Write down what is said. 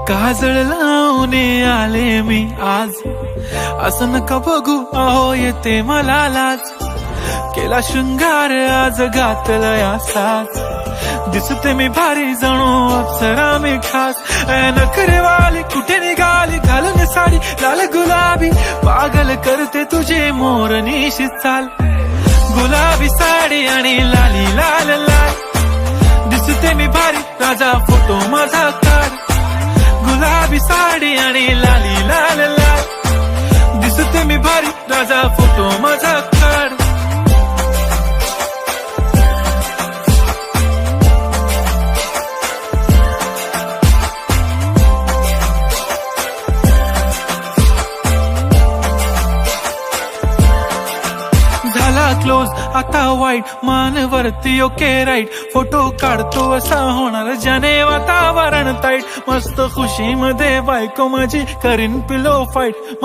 काजळ लावून आले मी आज, असं नका बघू अहो येते मला लाज. केला शृंगार आज घातलं या साज, दिसते मी भारी जणू अप्सरा मी खास. नखरेवाली कुठे निघाली घालून साडी लाल गुलाबी, पागल करते तुझे मोरनीशी चाल. गुलाबी साडी आणि लाली लाल लाल, दिसते मी भारी राजा फोटो माझा काढ. गुलाबी साडी आणि लाली लाल लाल, दिसते मी भारी राजा फोटो माझा काढ. झाला क्लोज आता वाईट, मान वरती ओके राईट. फोटो काढतो असा होणार ज्याने वातावरण ताईट. मस्त खुशी मध्ये बायको माझी करीन पिलो फाईट.